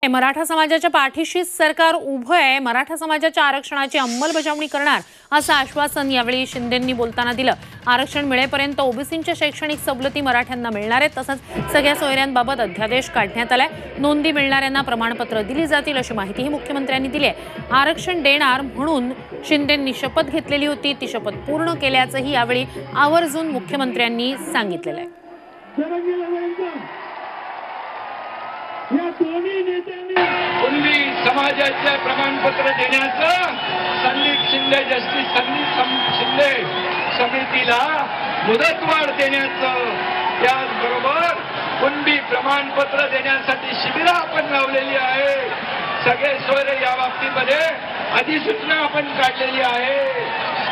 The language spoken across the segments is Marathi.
मराठा समाजाच्या पाठीशी सरकार उभं आहे, मराठा समाजाच्या आरक्षणाची अंमलबजावणी करणार असं आश्वासन यावेळी शिंदेंनी बोलताना दिलं। आरक्षण मिळेपर्यंत ओबीसींच्या शैक्षणिक सवलती मराठ्यांना मिळणार आहेत, तसंच सगळ्या सोयऱ्यांबाबत अध्यादेश काढण्यात आलाय। नोंदी मिळणाऱ्यांना प्रमाणपत्र दिली जातील अशी माहितीही मुख्यमंत्र्यांनी दिली आहे। आरक्षण देणार म्हणून शिंदेंनी शपथ घेतलेली होती, ती शपथ पूर्ण केल्याचंही यावेळी आवर्जून मुख्यमंत्र्यांनी सांगितलेलं आहे। कुणबी समाजाचे प्रमाणपत्र देण्याचं संदीप शिंदे जस्टिस संदीप शिंदे समितीला मुदतवाढ देण्याचं, त्याचबरोबर कुणबी प्रमाणपत्र देण्यासाठी शिबिरं आपण लावलेली आहे। सगळे सोयरे या बाबतीमध्ये अधिसूचना आपण काढलेली आहे।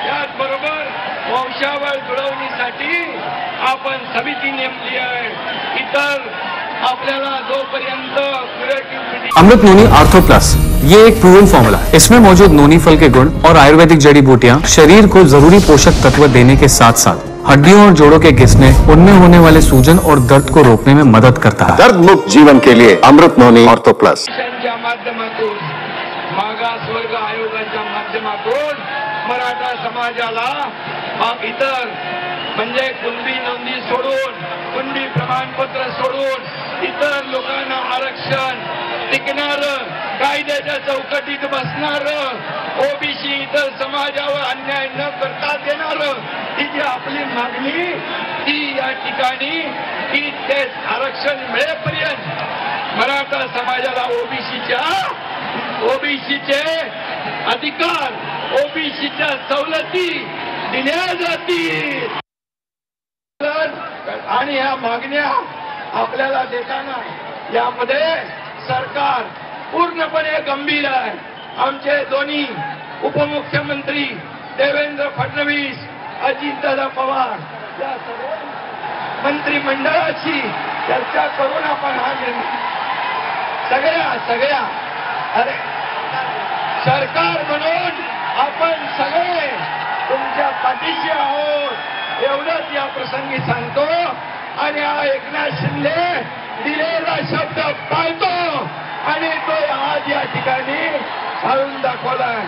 त्याचबरोबर वंशावळ जुळवणीसाठी आपण समिती नेमली आहे। इतर आपल्याला जोपर्यंत अमृत नोनी आर्थो प्लस ये एक प्रूवन फॉर्मूला है। इसमें मौजूद नोनी फल के गुण और आयुर्वेदिक जड़ी बूटियां शरीर को जरूरी पोषक तत्व देने के साथ साथ हड्डियों और जोड़ों के घिसने, उनमें होने वाले सूजन और दर्द को रोकने में मदद करता है। दर्द मुक्त जीवन के लिए अमृत नोनी आर्थो प्लस। माध्यमातून मागासवर्ग आयोगाच्या माध्यमातून मराठा समाजाला इतर म्हणजे कुणबी नोंदी सोडून, कुणबी प्रमाणपत्र सोडून इतर लोकांना आरक्षण टिकणारं, कायद्याच्या चौकटीत बसणारं, ओबीसी इतर समाजावर अन्याय न करता देणारं, ही जी आपली मागणी ती या ठिकाणी की ते आरक्षण मिळेपर्यंत मराठा समाजाला ओबीसीचे अधिकार, ओबीसीच्या सवलती दिल्या जातील आणि ह्या मागण्या आपल्याला देताना यामध्ये सरकार पूर्णपणे गंभीर आहे। आमचे दोन्ही उपमुख्यमंत्री देवेंद्र फडणवीस, अजितदादा पवार या सर्व मंत्रिमंडळाशी चर्चा करून आपण हा निर्णय सगळ्या अरे सरकार म्हणून आपण सगळे तुमच्या पाठीशी आहोत एवढंच या प्रसंगी सांगतो आणि हा एकनाथ शिंदे दिलेला शब्द पाळतो आणि तो आज या ठिकाणी घालून दाखवलाय।